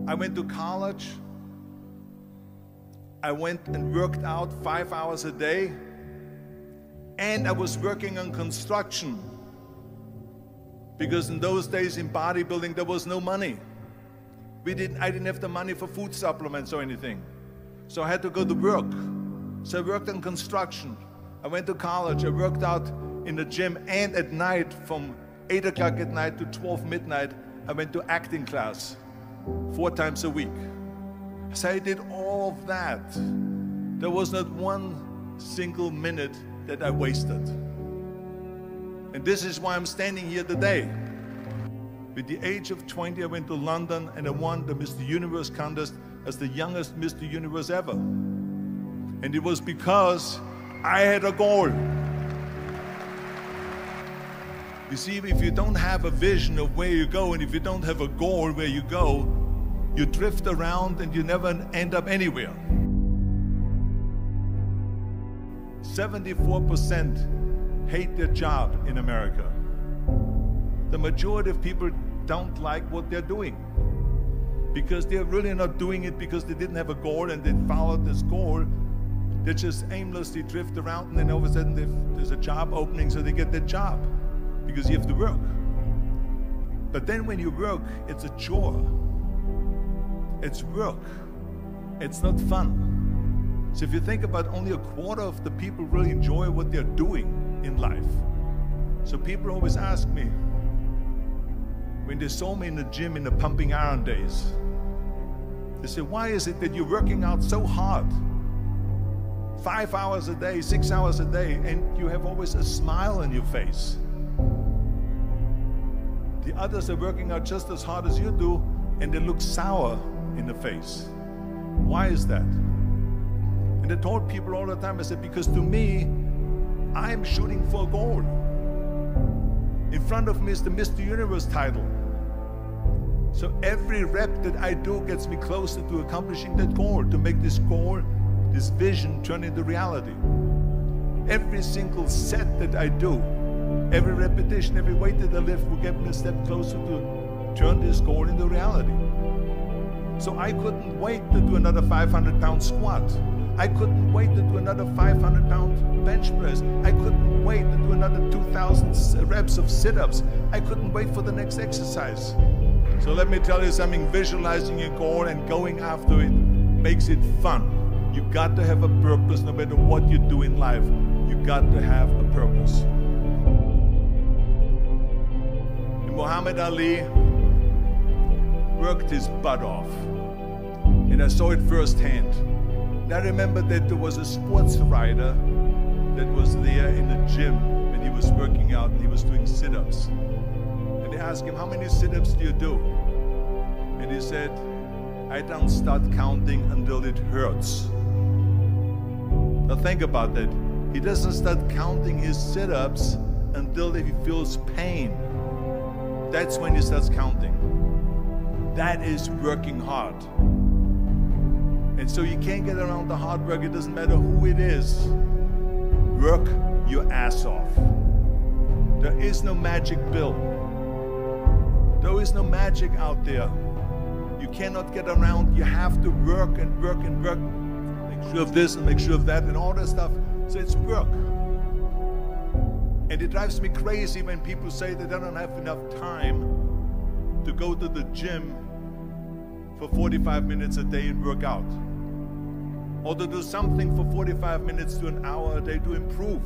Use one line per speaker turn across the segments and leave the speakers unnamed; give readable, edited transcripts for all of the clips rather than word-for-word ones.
I went to college. I went and worked out 5 hours a day, and I was working on construction, because in those days in bodybuilding there was no money. I didn't have the money for food supplements or anything, so I had to go to work. So I worked on construction. I went to college. I worked out in the gym, and at night from 8 o'clock at night to 12 midnight, I went to acting class 4 times a week. So I did all of that. There was not one single minute that I wasted. And this is why I'm standing here today. With the age of 20, I went to London and I won the Mr. Universe contest as the youngest Mr. Universe ever. And it was because I had a goal. You see, if you don't have a vision of where you go, and if you don't have a goal where you go, you drift around and you never end up anywhere. 74% hate their job in America. The majority of people don't like what they're doing because they're really not doing it because they didn't have a goal and they followed this goal. They just aimlessly drift around, and then all of a sudden there's a job opening, so they get that job because you have to work. But then when you work, it's a chore. It's work. It's not fun. So if you think about, only a quarter of the people really enjoy what they're doing in life. So people always ask me, when they saw me in the gym in the pumping iron days, they say, why is it that you're working out so hard? 5 hours a day, 6 hours a day, and you have always a smile on your face. The others are working out just as hard as you do, and they look sour in the face. Why is that? And I told people all the time, I said, because to me, I'm shooting for a goal. In front of me is the Mr. Universe title. So every rep that I do gets me closer to accomplishing that goal, to make this goal, this vision, turn into reality. Every single set that I do, every repetition, every weight that I lift will get me a step closer to turn this goal into reality. So I couldn't wait to do another 500-pound squat. I couldn't wait to do another 500-pound bench press. I couldn't wait to do another 2,000 reps of sit-ups. I couldn't wait for the next exercise. So let me tell you something, visualizing your goal and going after it makes it fun. You got to have a purpose no matter what you do in life. You got to have a purpose. And Muhammad Ali worked his butt off. And I saw it firsthand. And I remember that there was a sports writer that was there in the gym when he was working out and he was doing sit-ups. And they asked him, how many sit-ups do you do? And he said, I don't start counting until it hurts. Now think about that. He doesn't start counting his sit-ups until he feels pain. That's when he starts counting. That is working hard. And so you can't get around the hard work. It doesn't matter who it is. Work your ass off. There is no magic pill. There is no magic out there. You cannot get around. You have to work and work and work. Make sure of this and make sure of that and all that stuff. So it's work. And it drives me crazy when people say that they don't have enough time to go to the gym for 45 minutes a day and work out. Or to do something for 45 minutes to an hour a day to improve.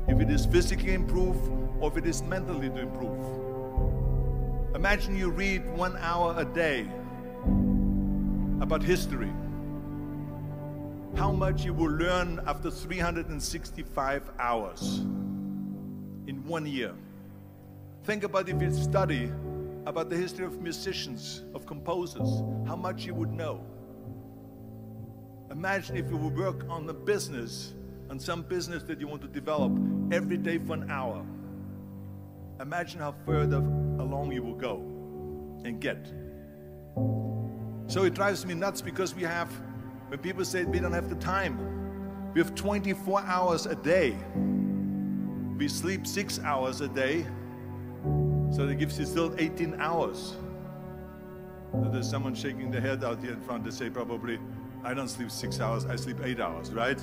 If it is physically improve or if it is mentally to improve. Imagine you read 1 hour a day about history. How much you will learn after 365 hours in 1 year. Think about if you study about the history of musicians, of composers, how much you would know. Imagine if you would work on a business, on some business that you want to develop every day for an hour. Imagine how further along you will go and get. So it drives me nuts because we have, when people say we don't have the time, we have 24 hours a day. We sleep 6 hours a day, so that gives you still 18 hours. There's someone shaking their head out here in front. They say probably, I don't sleep 6 hours, I sleep 8 hours, right?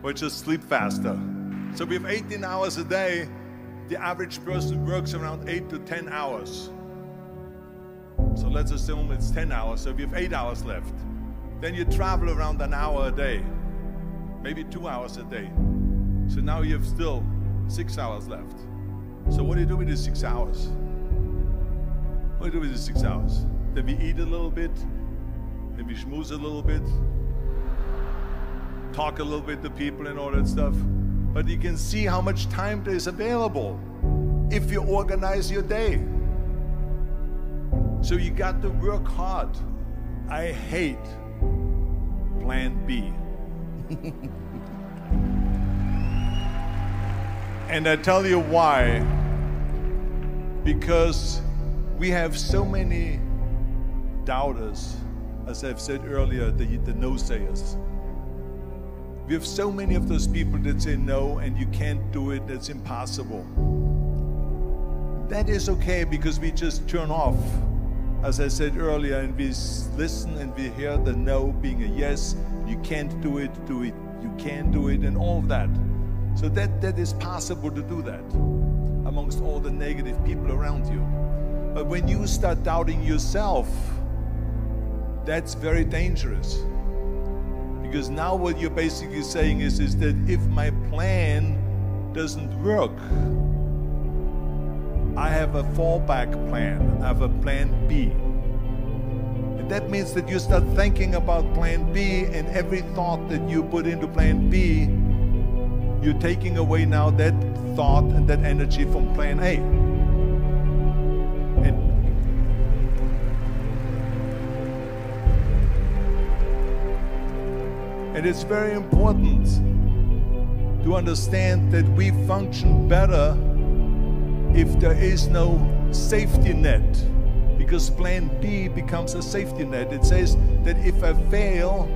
Or just sleep faster. So we have 18 hours a day. The average person works around 8 to 10 hours. So let's assume it's 10 hours, so we have 8 hours left. Then you travel around an hour a day, maybe 2 hours a day. So now you have still 6 hours left. So what do you do with these 6 hours? What do you do with these 6 hours? Then we eat a little bit, then we schmooze a little bit, talk a little bit to people and all that stuff. But you can see how much time there is available if you organize your day. So you got to work hard. I hate plan B. And I tell you why. Because we have so many doubters, as I've said earlier, the no-sayers. We have so many of those people that say no and you can't do it, that's impossible. That is okay because we just turn off, as I said earlier, and we listen and we hear the no being a yes. You can't do it, you can do it, and all of that. So that is possible to do that amongst all the negative people around you. But when you start doubting yourself, that's very dangerous. Because now what you're basically saying is that if my plan doesn't work, I have a fallback plan, I have a plan B. And that means that you start thinking about plan B, and every thought that you put into plan B, you're taking away now that thought and that energy from plan A. And it's very important to understand that we function better if there is no safety net, because plan B becomes a safety net. It says that if I fail,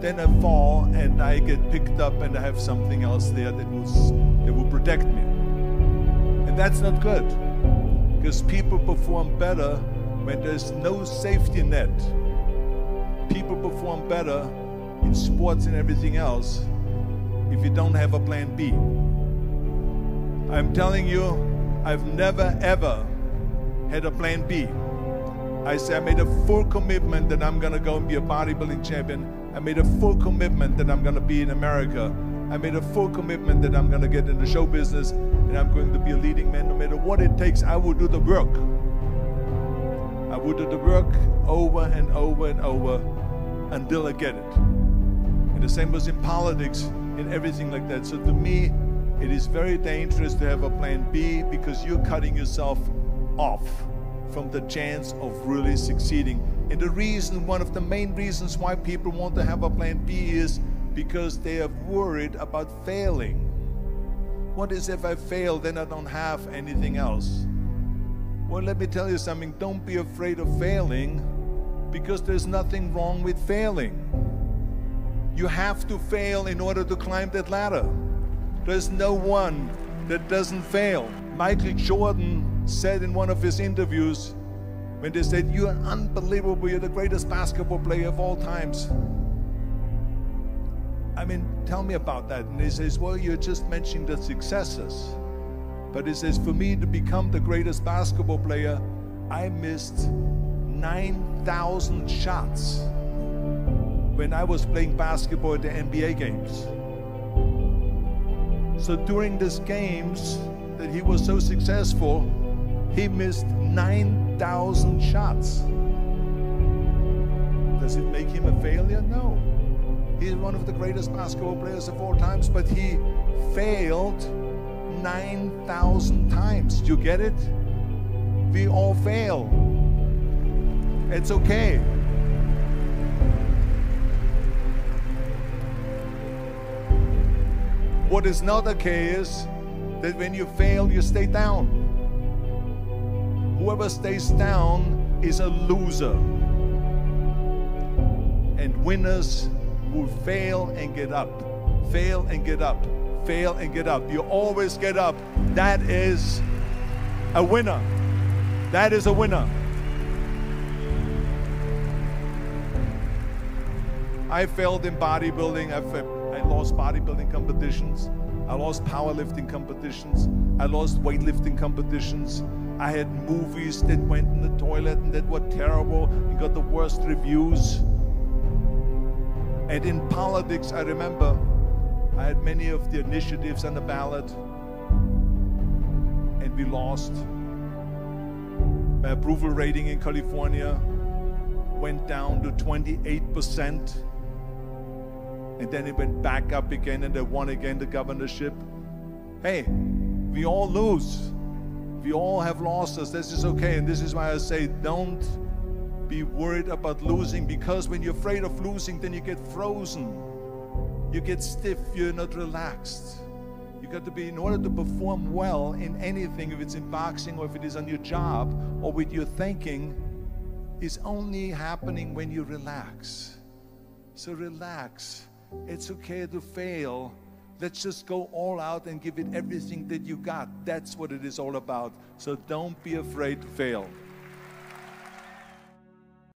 then I fall and I get picked up and I have something else there that will protect me. And that's not good, because people perform better when there's no safety net. People perform better in sports and everything else if you don't have a plan B. I'm telling you, I've never ever had a plan B. I made a full commitment that I'm gonna go and be a bodybuilding champion. I made a full commitment that I'm gonna be in America. I made a full commitment that I'm gonna get in the show business and I'm going to be a leading man. No matter what it takes, I will do the work. I will do the work over and over and over until I get it. And the same was in politics, in everything like that. So to me, it is very dangerous to have a plan B, because you're cutting yourself off from the chance of really succeeding. And the reason, one of the main reasons why people want to have a plan B is because they are worried about failing. What is if I fail, then I don't have anything else? Well, let me tell you something, don't be afraid of failing, because there's nothing wrong with failing. You have to fail in order to climb that ladder. There's no one that doesn't fail. Michael Jordan said in one of his interviews, when they said, "You're unbelievable, you're the greatest basketball player of all times." I mean, tell me about that. And he says, well, you're just mentioning the successes. But he says, for me to become the greatest basketball player, I missed 9,000 shots when I was playing basketball at the NBA games. So during these games that he was so successful, he missed 9,000 shots. Does it make him a failure? No. He's one of the greatest basketball players of all times, but he failed 9,000 times. Do you get it? We all fail. It's okay. What is not okay is that when you fail, you stay down. Whoever stays down is a loser. And winners will fail and get up, fail and get up, fail and get up. You always get up. That is a winner. That is a winner. I failed in bodybuilding. I lost bodybuilding competitions. I lost powerlifting competitions. I lost weightlifting competitions. I had movies that went in the toilet and that were terrible and got the worst reviews. And in politics, I remember I had many of the initiatives on the ballot, and we lost. My approval rating in California went down to 28%, and then it went back up again, and I won again the governorship. Hey, we all lose. We all have losses. This is okay, and this is why I say don't be worried about losing, because when you're afraid of losing, then you get frozen. You get stiff, you're not relaxed. You got to be, in order to perform well in anything, if it's in boxing or if it is on your job or with your thinking, is only happening when you relax. So relax. It's okay to fail. Let's just go all out and give it everything that you got. That's what it is all about. So don't be afraid to fail.